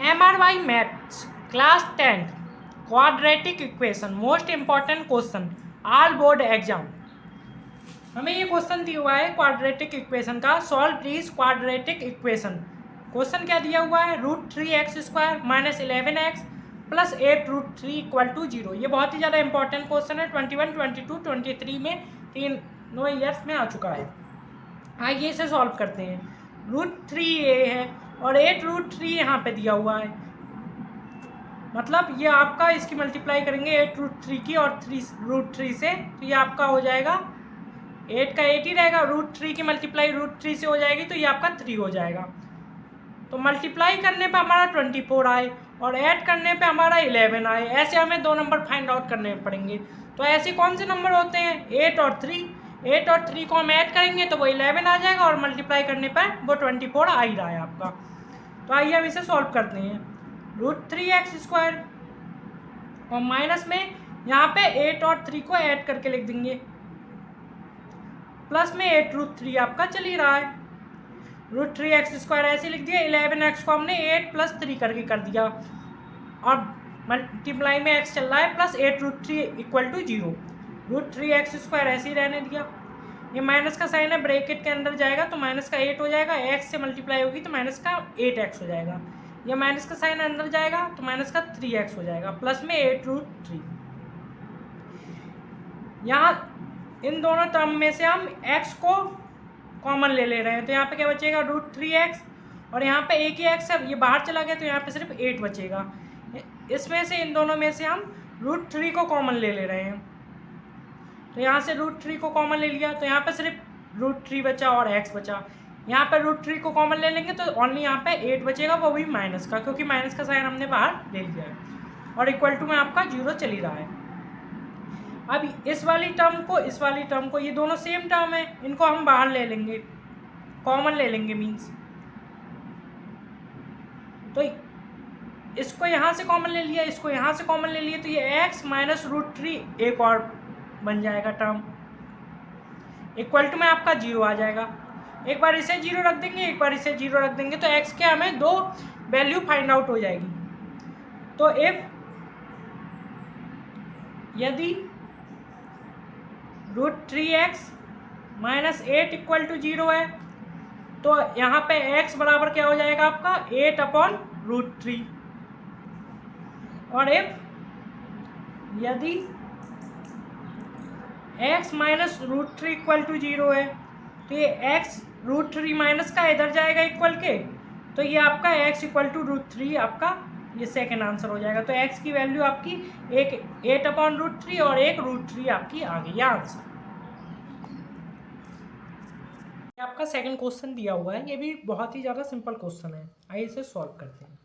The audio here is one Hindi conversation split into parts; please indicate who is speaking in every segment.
Speaker 1: MRY maths class 10 quadratic equation most important question all board exam. हमें ये क्वेश्चन दिया हुआ है क्वाड्रेटिक इक्वेशन का, solve please quadratic equation. Question क्या दिया हुआ है, √3x² minus 11x plus 8√3 equal to 0। ये बहुत ही ज़्यादा इंपॉर्टेंट क्वेश्चन है, 21, 22, 23 में तीनों ईयर्स में आ चुका है। आइए इसे सॉल्व करते हैं। √3 ये है और 8√3 यहाँ पे दिया हुआ है, मतलब ये आपका इसकी मल्टीप्लाई करेंगे 8√3 की और √3 से, तो ये आपका हो जाएगा 8 का 8 ही रहेगा। √3 की मल्टीप्लाई √3 से हो जाएगी तो ये आपका 3 हो जाएगा। तो मल्टीप्लाई करने पे हमारा 24 आए और ऐड करने पे हमारा 11 आए। ऐसे हमें दो नंबर फाइंड आउट करने पड़ेंगे। तो ऐसे कौन से नंबर होते हैं, 8 और 3। 8 और 3 को हम ऐड करेंगे तो वो 11 आ जाएगा और मल्टीप्लाई करने पर वो 24 आ ही रहा है आपका। तो आइए हम इसे सॉल्व करते हैं। √3x² और माइनस में यहाँ पे 8 और 3 को ऐड करके लिख देंगे, प्लस में 8√3 आपका चल ही रहा है। √3x² ऐसे लिख दिया, 11x को हमने 8 + 3 करके कर दिया और मल्टीप्लाई में x चल रहा है प्लस 8√3 इक्वल टू 0। √3x² ऐसे ही रहने दिया। ये माइनस का साइन है, ब्रैकेट के अंदर जाएगा तो माइनस का 8 हो जाएगा, x से मल्टीप्लाई होगी तो माइनस का 8x हो जाएगा। ये माइनस का साइन अंदर जाएगा तो माइनस का 3x हो जाएगा, प्लस में 8√3। यहाँ इन दोनों टर्म में से हम x को कॉमन ले रहे हैं, तो यहाँ पे क्या बचेगा, √3x और यहाँ पे एक ही x है, ये बाहर चला गया तो यहाँ पे सिर्फ 8 बचेगा। इसमें से इन दोनों में से हम √3 को कॉमन ले रहे हैं, तो यहाँ से √3 को कॉमन ले लिया तो यहाँ पे सिर्फ √3 बचा और x बचा। यहाँ पे √3 को कॉमन ले लेंगे तो ओनली यहाँ पे 8 बचेगा, वो भी माइनस का, क्योंकि माइनस का साइन हमने बाहर ले लिया है और इक्वल टू में आपका 0 चल ही रहा है। अब इस वाली टर्म को ये दोनों सेम टर्म है, इनको हम बाहर ले लेंगे, कॉमन ले लेंगे मीन्स। तो इसको यहाँ से कॉमन ले लिया, इसको यहाँ से कॉमन ले लिया, तो ये x माइनस √3 एक और बन जाएगा टर्म, इक्वल टू में आपका 0 आ जाएगा। एक बार इसे 0 रख देंगे, एक बार इसे 0 रख देंगे, तो x के हमें दो वैल्यू फाइंड आउट हो जाएगी। तो यदि √3x माइनस 8 इक्वल टू 0 है तो यहाँ पे x बराबर क्या हो जाएगा आपका 8/√3। और यदि x माइनस √3 इक्वल टू 0 है तो ये x √3 माइनस का इधर जाएगा इक्वल के, तो ये आपका x इक्वल टू √3 आपका ये सेकेंड आंसर हो जाएगा। तो x की वैल्यू आपकी एक 8/√3 और एक √3 आपकी आ गई आंसर। आपका सेकंड क्वेश्चन दिया हुआ है, ये भी बहुत ही ज़्यादा सिंपल क्वेश्चन है। आइए इसे सॉल्व करते हैं।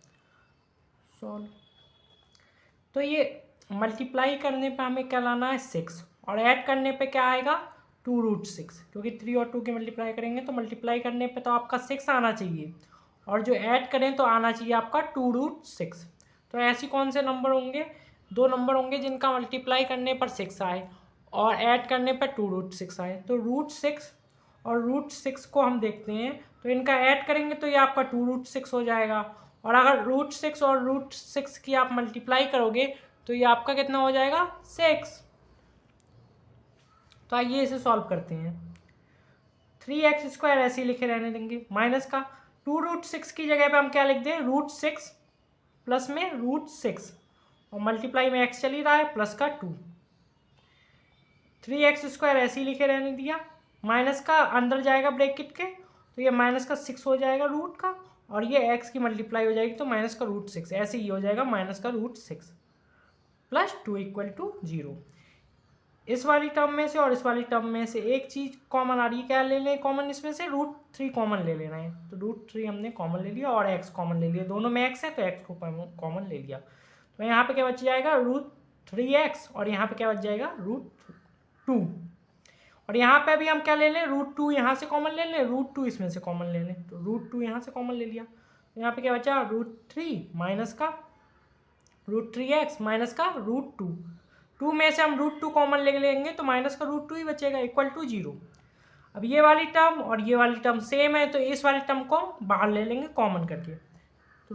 Speaker 1: तो ये मल्टीप्लाई करने पे हमें क्या लाना है 6 और ऐड करने पे क्या आएगा 2√6, क्योंकि 3 और 2 की मल्टीप्लाई करेंगे तो मल्टीप्लाई करने पे तो आपका 6 आना चाहिए और जो ऐड करें तो आना चाहिए आपका 2√6। तो ऐसी कौन से नंबर होंगे, दो नंबर होंगे जिनका मल्टीप्लाई करने पर 6 आए और ऐड करने पर 2√6 आए। तो √6 और √6 को हम देखते हैं, तो इनका ऐड करेंगे तो ये आपका 2√6 हो जाएगा, और अगर √6 और √6 की आप मल्टीप्लाई करोगे तो ये आपका कितना हो जाएगा 6। तो आइए इसे सॉल्व करते हैं। 3x² ऐसे ही लिखे रहने देंगे, माइनस का 2√6 की जगह पे हम क्या लिख दें √6 प्लस में √6 और मल्टीप्लाई में x चल ही रहा है प्लस का 2। 3x² ऐसे ही लिखे रहने दिया, माइनस का अंदर जाएगा ब्रैकेट के तो ये माइनस का 6 हो जाएगा रूट का, और ये x की मल्टीप्लाई हो जाएगी तो माइनस का √6 ऐसे ही हो जाएगा माइनस का √6 प्लस 2 इक्वल टू 0। इस वाली टर्म में से और इस वाली टर्म में से एक चीज़ कॉमन आ रही है, क्या ले लें कॉमन, इसमें से √3 कॉमन ले लेना है। तो √3 हमने कॉमन ले लिया और x कॉमन ले लिया, दोनों में x है तो x को कॉमन ले लिया। तो यहाँ पे क्या बच जाएगा √3x और यहाँ पे क्या बच जाएगा √2, और यहाँ पे अभी हम क्या ले लें √2 यहाँ से कॉमन ले लें, √2 इसमें से कॉमन ले लें, तो √2 यहाँ से कॉमन ले लिया। तो यहाँ पे क्या बचा √3 माइनस का √3x माइनस का √2, 2 में से हम √2 कॉमन ले लेंगे तो माइनस का √2 ही बचेगा इक्वल टू 0। अब ये वाली टर्म और ये वाली टर्म सेम है तो इस वाली टर्म को बाहर ले लेंगे कॉमन करके, तो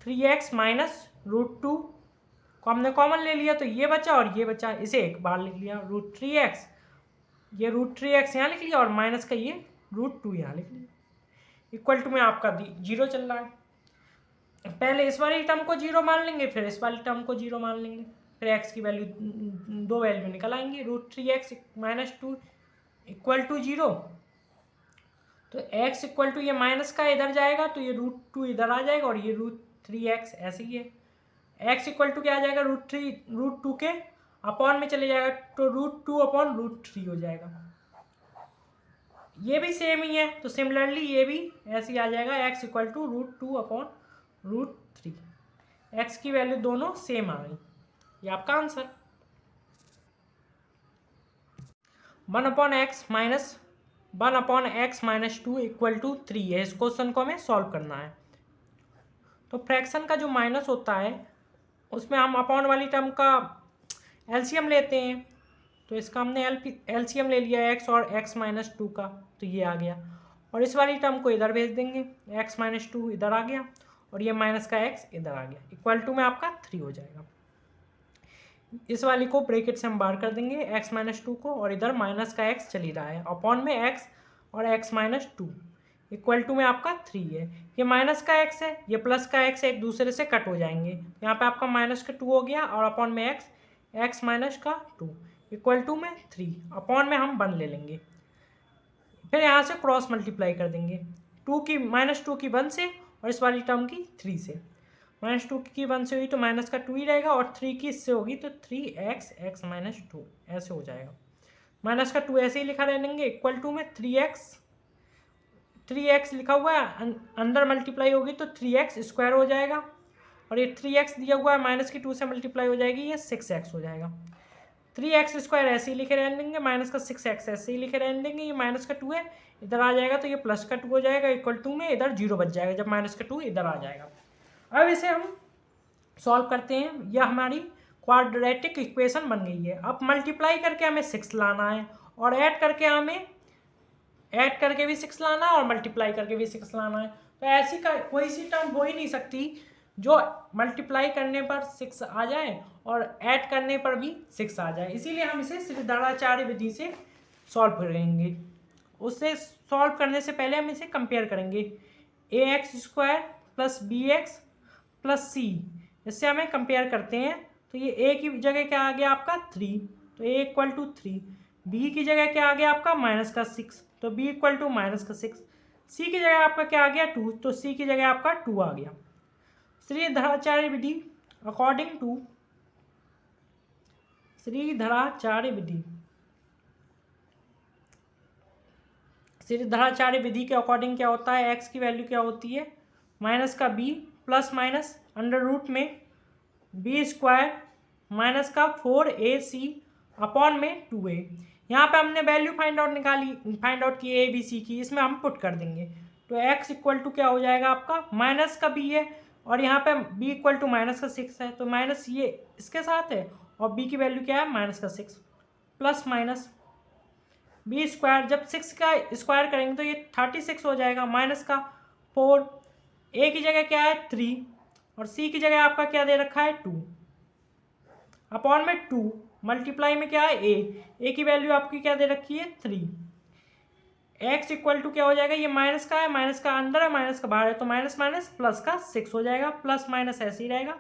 Speaker 1: 3x माइनस √2 को हमने कॉमन ले लिया तो ये बचा और ये बचा, इसे एक बार लिख लिया √3x, ये √3x यहाँ लिख लिया और माइनस का ये √2 यहाँ लिख लिया, इक्वल टू में आपका 0 चल रहा है। पहले इस वाली टर्म को 0 मान लेंगे, फिर इस वाली टर्म को 0 मान लेंगे, फिर x की वैल्यू, दो वैल्यू निकल आएंगी, √3x माइनस 2 इक्वल टू 0। तो x इक्वल टू ये माइनस का इधर जाएगा तो ये √2 इधर आ जाएगा और ये √3x ऐसे ही है। x इक्वल टू क्या आ जाएगा, √2 के अपॉन में चले जाएगा तो √2 अपॉन √3 हो जाएगा। ये भी सेम ही है तो सिमिलरली ये भी ऐसे ही आ जाएगा, x equal to √2 upon √3। x की वैल्यू दोनों सेम आ गई, ये आपका answer. 1/x minus 2 equal to 3 है। इस क्वेश्चन को हमें सॉल्व करना है। तो फ्रैक्शन का जो माइनस होता है उसमें हम अपॉन वाली टर्म का एलसीएम लेते हैं, तो इसका हमने एलसीएम ले लिया x और x माइनस 2 का, तो ये आ गया, और इस वाली टर्म को इधर भेज देंगे, x माइनस 2 इधर आ गया और ये माइनस का x इधर आ गया, इक्वल टू में आपका 3 हो जाएगा। इस वाली को ब्रैकेट से हम बाहर कर देंगे x माइनस 2 को, और इधर माइनस का x चल ही रहा है, अपॉन में x और x माइनस 2 इक्वल टू में आपका 3 है। ये माइनस का x है, ये प्लस का x एक दूसरे से कट हो जाएंगे, यहाँ पे आपका माइनस का 2 हो गया और अपॉन में x माइनस का 2 इक्वल टू में 3, अपॉन में हम 1 ले लेंगे, फिर यहाँ से क्रॉस मल्टीप्लाई कर देंगे, माइनस 2 की 1 से और इस वाली टर्म की 3 से। माइनस 2 की 1 से हुई तो माइनस का 2 ही रहेगा, और 3 की इससे होगी तो 3x माइनस 2 ऐसे हो जाएगा। माइनस का 2 ऐसे ही लिखा रह देंगे, इक्वल टू में 3x लिखा हुआ है, अंदर मल्टीप्लाई होगी तो 3x स्क्वायर हो जाएगा, और ये 3x दिया हुआ है माइनस की 2 से मल्टीप्लाई हो जाएगी, ये 6x हो जाएगा। 3x स्क्वायर ऐसे ही लिखे रहने देंगे, माइनस का 6x ऐसे ही लिखे रहने देंगे, ये माइनस का 2 है, इधर आ जाएगा तो ये प्लस का 2 हो जाएगा, इक्वल टू में इधर 0 बच जाएगा जब माइनस का 2 इधर आ जाएगा। अब इसे हम सॉल्व करते हैं, यह हमारी क्वाड्रेटिक इक्वेशन बन गई है। अब मल्टीप्लाई करके हमें 6 लाना है, और ऐड करके भी 6 लाना है और मल्टीप्लाई करके भी 6 लाना है। तो ऐसी कोई सी टर्म हो ही नहीं सकती जो मल्टीप्लाई करने पर 6 आ जाए और ऐड करने पर भी 6 आ जाए, इसीलिए हम इसे श्रीधराचार्य विधि से सॉल्व करेंगे। उससे सॉल्व करने से पहले हम इसे कंपेयर करेंगे, ax² plus bx plus c, इससे हमें कंपेयर करते हैं। तो ये a की जगह क्या आ गया आपका 3, तो a इक्वल टू 3, b की जगह क्या आ गया आपका माइनस का 6, तो b इक्वल टू माइनस का 6, c की जगह आपका क्या आ गया 2, तो c की जगह आपका 2 आ गया। श्रीधराचार्य विधि अकॉर्डिंग टू श्रीधराचार्य विधि के अकॉर्डिंग क्या होता है, x की वैल्यू क्या होती है माइनस का b plus minus under root में b स्क्वायर माइनस का 4ac अपॉन में 2a। यहाँ पे हमने वैल्यू फाइंड आउट की a b c की, इसमें हम पुट कर देंगे, तो x इक्वल टू क्या हो जाएगा आपका माइनस का b है, और यहाँ पे b इक्वल टू माइनस का 6 है, तो माइनस ये इसके साथ है, और b की वैल्यू क्या है माइनस का 6 प्लस माइनस b स्क्वायर, जब 6 का स्क्वायर करेंगे तो ये 36 हो जाएगा, माइनस का 4, a की जगह क्या है 3 और c की जगह आपका क्या दे रखा है 2, अपॉन में 2 मल्टीप्लाई में क्या है a की वैल्यू आपकी क्या दे रखी है 3। x इक्वल टू क्या हो जाएगा, ये माइनस का है, माइनस का अंदर है माइनस का बाहर है, तो माइनस माइनस प्लस का 6 हो जाएगा, प्लस माइनस ऐसे ही रहेगा,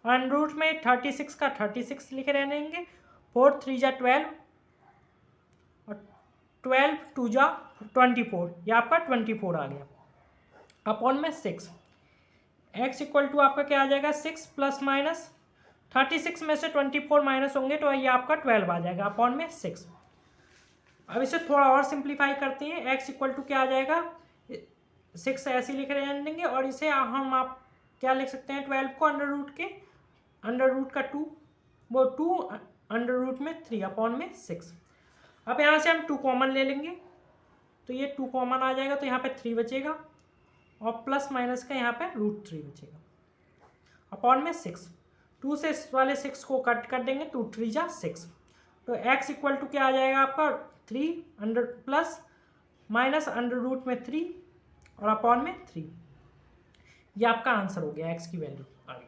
Speaker 1: अंडर रूट में 36 का 36 लिखे रहने देंगे, 4 3 जा 12 और 12 2 जा 24, ये आपका 24 आ गया, अपॉन में 6। x इक्वल टू आपका क्या आ जाएगा 6 प्लस माइनस 36 में से 24 माइनस होंगे तो ये आपका 12 आ जाएगा, अपॉन में 6। अब इसे थोड़ा और सिंप्लीफाई करते हैं, x इक्वल टू क्या आ जाएगा 6 ऐसे लिख रहे देंगे, और इसे हम आप क्या लिख सकते हैं 12 को अंडर रूट का 2, वो 2 अंडर रूट में 3 अपॉन में 6। अब यहाँ से हम 2 कॉमन ले लेंगे, तो ये 2 कॉमन आ जाएगा, तो यहाँ पे 3 बचेगा, और प्लस माइनस का यहाँ पे √3 बचेगा, अपॉन में 6। 2 से वाले 6 को कट कर देंगे, 2 3 जा 6, तो x इक्वल टू क्या आ जाएगा आपका 3 under plus minus under root में 3 और अपॉन में 3। ये आपका आंसर हो गया एक्स की वैल्यू आ गई।